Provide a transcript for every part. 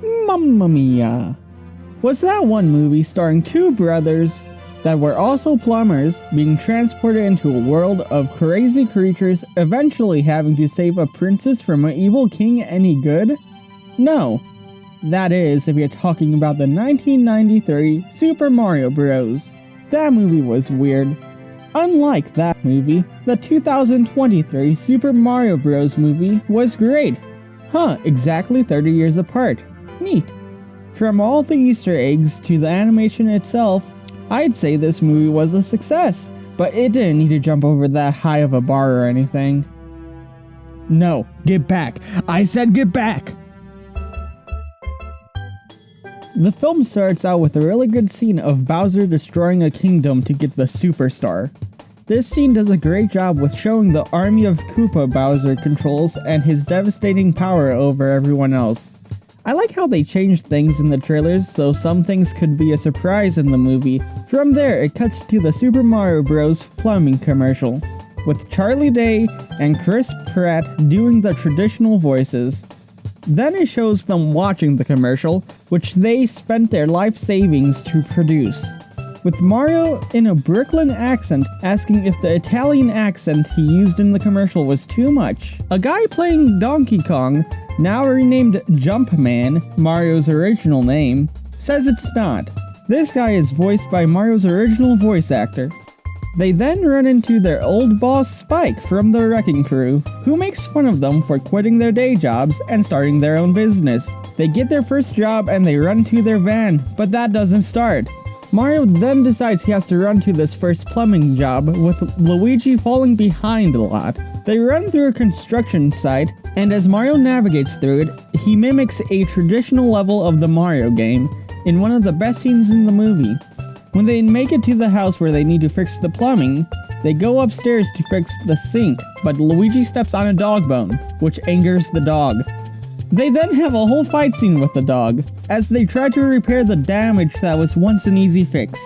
Mamma mia! Was that one movie starring two brothers that were also plumbers being transported into a world of crazy creatures eventually having to save a princess from an evil king any good? No. That is, if you're talking about the 1993 Super Mario Bros. That movie was weird. Unlike that movie, the 2023 Super Mario Bros. Movie was great. Exactly 30 years apart. Neat. From all the Easter eggs to the animation itself, I'd say this movie was a success, but it didn't need to jump over that high of a bar or anything. No, get back! I said get back! The film starts out with a really good scene of Bowser destroying a kingdom to get the superstar. This scene does a great job with showing the army of Koopa Bowser controls and his devastating power over everyone else. I like how they changed things in the trailers so some things could be a surprise in the movie. From there, it cuts to the Super Mario Bros. Plumbing commercial, with Charlie Day and Chris Pratt doing the traditional voices. Then it shows them watching the commercial, which they spent their life savings to produce, with Mario in a Brooklyn accent asking if the Italian accent he used in the commercial was too much. A guy playing Donkey Kong, now renamed Jumpman, Mario's original name, says it's not. This guy is voiced by Mario's original voice actor. They then run into their old boss Spike from the Wrecking Crew, who makes fun of them for quitting their day jobs and starting their own business. They get their first job and they run to their van, but that doesn't start. Mario then decides he has to run to this first plumbing job, with Luigi falling behind a lot. They run through a construction site, and as Mario navigates through it, he mimics a traditional level of the Mario game, in one of the best scenes in the movie. When they make it to the house where they need to fix the plumbing, they go upstairs to fix the sink, but Luigi steps on a dog bone, which angers the dog. They then have a whole fight scene with the dog, as they try to repair the damage that was once an easy fix.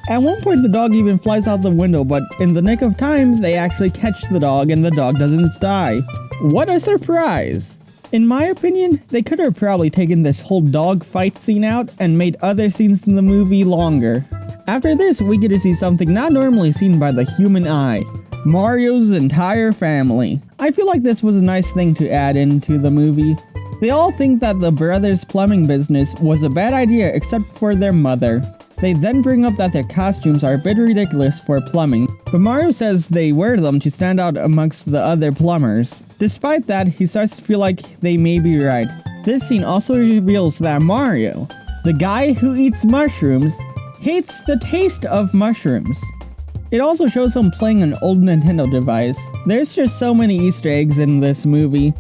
At one point the dog even flies out the window, but in the nick of time, they actually catch the dog and the dog doesn't die. What a surprise! In my opinion, they could have probably taken this whole dog fight scene out and made other scenes in the movie longer. After this, we get to see something not normally seen by the human eye. Mario's entire family. I feel like this was a nice thing to add into the movie. They all think that the brothers' plumbing business was a bad idea except for their mother. They then bring up that their costumes are a bit ridiculous for plumbing, but Mario says they wear them to stand out amongst the other plumbers. Despite that, he starts to feel like they may be right. This scene also reveals that Mario, the guy who eats mushrooms, hates the taste of mushrooms. It also shows him playing an old Nintendo device. There's just so many Easter eggs in this movie.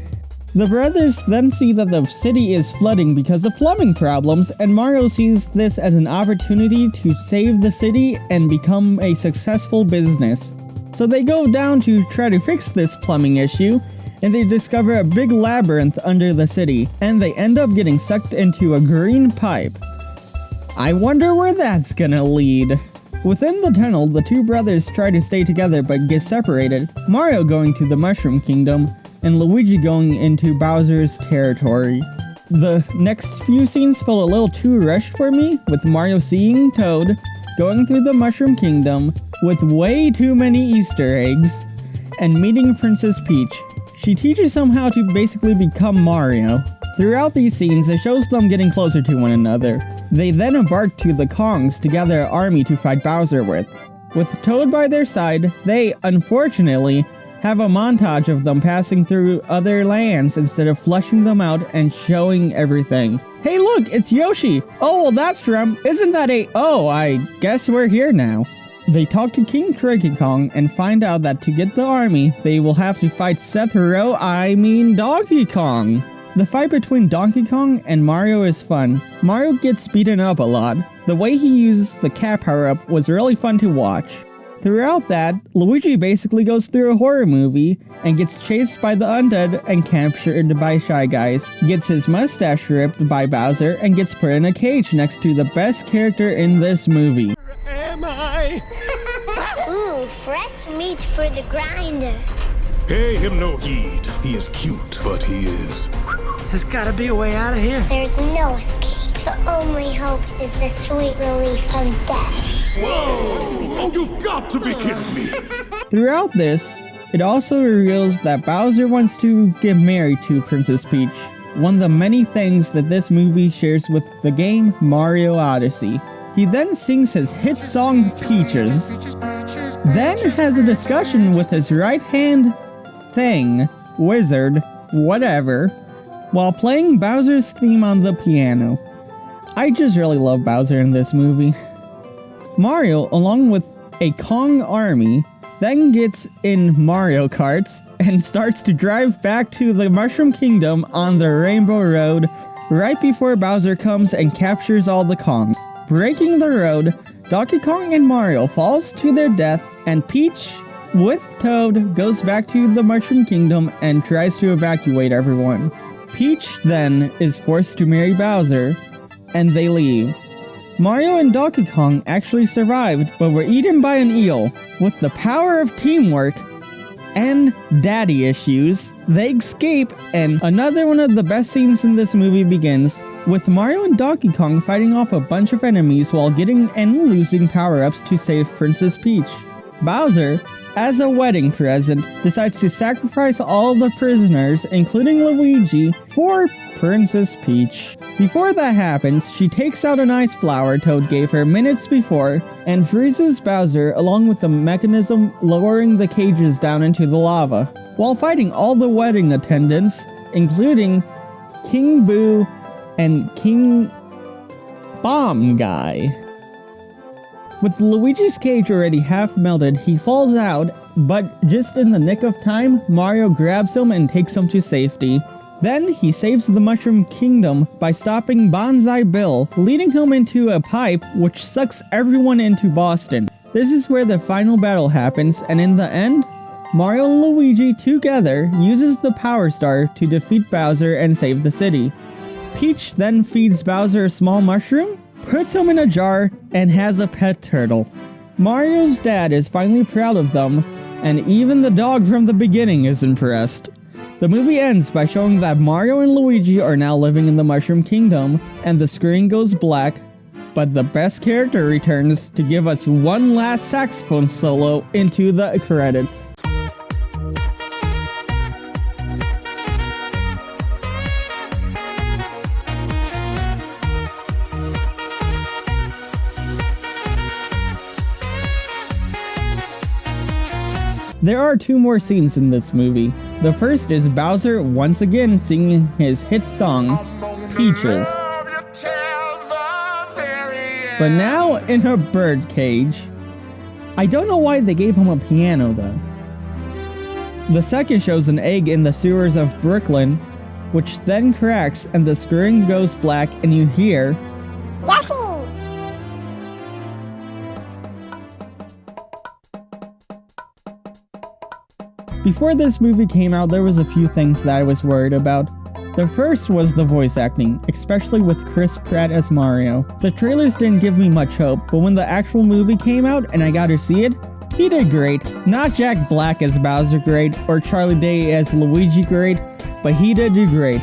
The brothers then see that the city is flooding because of plumbing problems, and Mario sees this as an opportunity to save the city and become a successful business. So they go down to try to fix this plumbing issue, and they discover a big labyrinth under the city, and they end up getting sucked into a green pipe. I wonder where that's gonna lead. Within the tunnel, the two brothers try to stay together but get separated, Mario going to the Mushroom Kingdom, and Luigi going into Bowser's territory. The next few scenes felt a little too rushed for me, with Mario seeing Toad, going through the Mushroom Kingdom, with way too many Easter eggs, and meeting Princess Peach. She teaches him how to basically become Mario. Throughout these scenes, it shows them getting closer to one another. They then embark to the Kongs to gather an army to fight Bowser with. With Toad by their side, they, unfortunately, have a montage of them passing through other lands instead of flushing them out and showing everything. Hey look, it's Yoshi! Oh, well that's from, isn't that oh, I guess we're here now. They talk to King Donkey Kong and find out that to get the army, they will have to fight Donkey Kong. The fight between Donkey Kong and Mario is fun. Mario gets beaten up a lot. The way he uses the cat power-up was really fun to watch. Throughout that, Luigi basically goes through a horror movie and gets chased by the undead and captured by Shy Guys, gets his mustache ripped by Bowser, and gets put in a cage next to the best character in this movie. Where am I? Ooh, fresh meat for the grinder. Pay him no heed. He is cute, but he is There's gotta be a way out of here. There's no escape. The only hope is the sweet relief of death. Whoa! Oh, you've got to be kidding me! Throughout this, it also reveals that Bowser wants to get married to Princess Peach, one of the many things that this movie shares with the game Mario Odyssey. He then sings his hit song Peaches, then has a discussion with his right-hand thing, wizard, whatever, while playing Bowser's theme on the piano. I just really love Bowser in this movie. Mario, along with a Kong army, then gets in Mario Karts and starts to drive back to the Mushroom Kingdom on the Rainbow Road right before Bowser comes and captures all the Kongs. Breaking the road, Donkey Kong and Mario falls to their death, and Peach, with Toad, goes back to the Mushroom Kingdom and tries to evacuate everyone. Peach then is forced to marry Bowser, and they leave. Mario and Donkey Kong actually survived, but were eaten by an eel. With the power of teamwork and daddy issues, they escape, and another one of the best scenes in this movie begins, with Mario and Donkey Kong fighting off a bunch of enemies while getting and losing power-ups to save Princess Peach. Bowser, as a wedding present, decides to sacrifice all the prisoners, including Luigi, for Princess Peach. Before that happens, she takes out an ice flower Toad gave her minutes before and freezes Bowser along with the mechanism lowering the cages down into the lava, while fighting all the wedding attendants, including King Boo and King Bomb Guy. With Luigi's cage already half melted, he falls out, but just in the nick of time, Mario grabs him and takes him to safety. Then he saves the Mushroom Kingdom by stopping Bonsai Bill, leading him into a pipe which sucks everyone into Boston. This is where the final battle happens, and in the end, Mario and Luigi together uses the Power Star to defeat Bowser and save the city. Peach then feeds Bowser a small mushroom, puts him in a jar, and has a pet turtle. Mario's dad is finally proud of them, and even the dog from the beginning is impressed. The movie ends by showing that Mario and Luigi are now living in the Mushroom Kingdom, and the screen goes black, but the best character returns to give us one last saxophone solo into the credits. There are two more scenes in this movie. The first is Bowser once again singing his hit song, Peaches. But now in a bird cage. I don't know why they gave him a piano though. The second shows an egg in the sewers of Brooklyn, which then cracks and the screen goes black and you hear Yahoo! Before this movie came out, there was a few things that I was worried about. The first was the voice acting, especially with Chris Pratt as Mario. The trailers didn't give me much hope, but when the actual movie came out and I got to see it, he did great. Not Jack Black as Bowser great, or Charlie Day as Luigi great, but he did do great.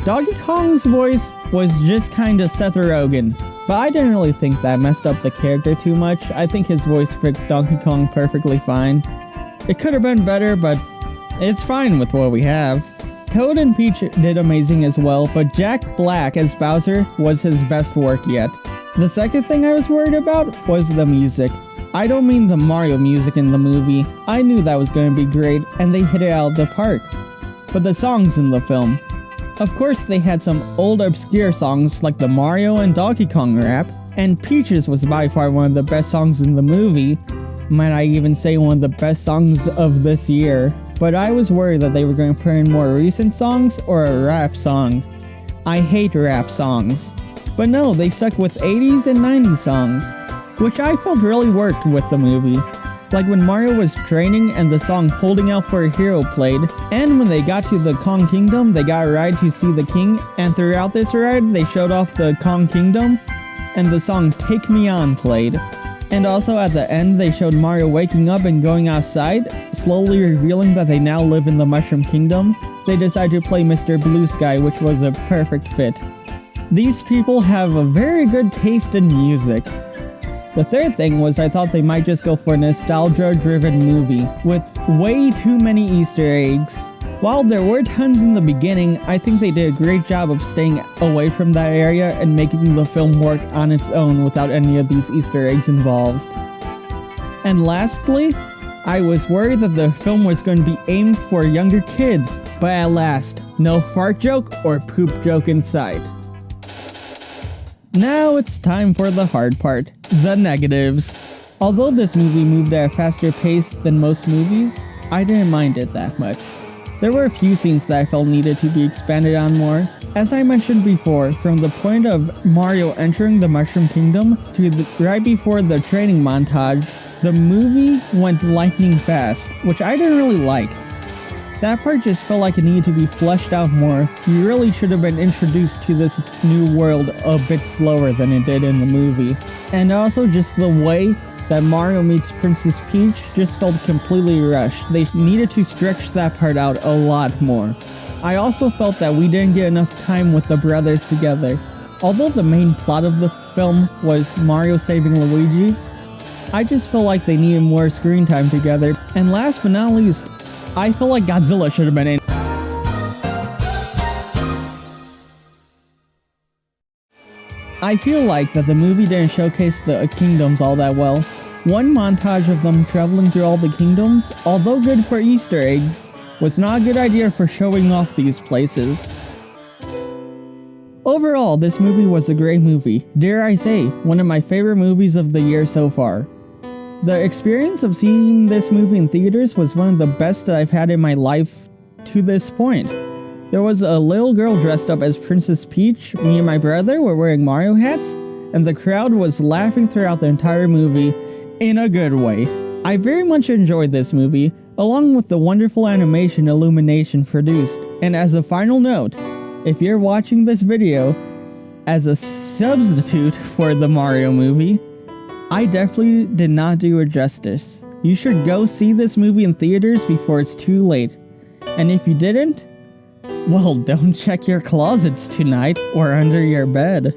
Donkey Kong's voice was just kinda Seth Rogen, but I didn't really think that messed up the character too much. I think his voice fit Donkey Kong perfectly fine. It could have been better, but it's fine with what we have. Toad and Peach did amazing as well, but Jack Black as Bowser was his best work yet. The second thing I was worried about was the music. I don't mean the Mario music in the movie. I knew that was going to be great, and they hit it out of the park. But the songs in the film. Of course, they had some old obscure songs like the Mario and Donkey Kong rap, and Peaches was by far one of the best songs in the movie. Might I even say one of the best songs of this year. But I was worried that they were going to put in more recent songs or a rap song. I hate rap songs. But no, they stuck with 80s and 90s songs, which I felt really worked with the movie. Like when Mario was training and the song Holding Out for a Hero played, and when they got to the Kong Kingdom, they got a ride to see the king, and throughout this ride, they showed off the Kong Kingdom, and the song Take Me On played. And also at the end, they showed Mario waking up and going outside, slowly revealing that they now live in the Mushroom Kingdom, they decided to play Mr. Blue Sky, which was a perfect fit. These people have a very good taste in music. The third thing was I thought they might just go for a nostalgia-driven movie with way too many Easter eggs. While there were tons in the beginning, I think they did a great job of staying away from that area and making the film work on its own without any of these Easter eggs involved. And lastly, I was worried that the film was going to be aimed for younger kids, but at last, no fart joke or poop joke in sight. Now it's time for the hard part, the negatives. Although this movie moved at a faster pace than most movies, I didn't mind it that much. There were a few scenes that I felt needed to be expanded on more. As I mentioned before, from the point of Mario entering the Mushroom Kingdom to right before the training montage, the movie went lightning fast, which I didn't really like. That part just felt like it needed to be fleshed out more. You really should have been introduced to this new world a bit slower than it did in the movie. And also just the way that Mario meets Princess Peach just felt completely rushed. They needed to stretch that part out a lot more. I also felt that we didn't get enough time with the brothers together. Although the main plot of the film was Mario saving Luigi, I just felt like they needed more screen time together. And last but not least, I feel like Godzilla should have been in. I feel like that the movie didn't showcase the kingdoms all that well. One montage of them traveling through all the kingdoms, although good for Easter eggs, was not a good idea for showing off these places. Overall, this movie was a great movie. Dare I say, one of my favorite movies of the year so far. The experience of seeing this movie in theaters was one of the best that I've had in my life to this point. There was a little girl dressed up as Princess Peach, me and my brother were wearing Mario hats, and the crowd was laughing throughout the entire movie in a good way. I very much enjoyed this movie, along with the wonderful animation Illumination produced. And as a final note, if you're watching this video as a substitute for the Mario movie, I definitely did not do it justice. You should go see this movie in theaters before it's too late. And if you didn't, well, don't check your closets tonight or under your bed.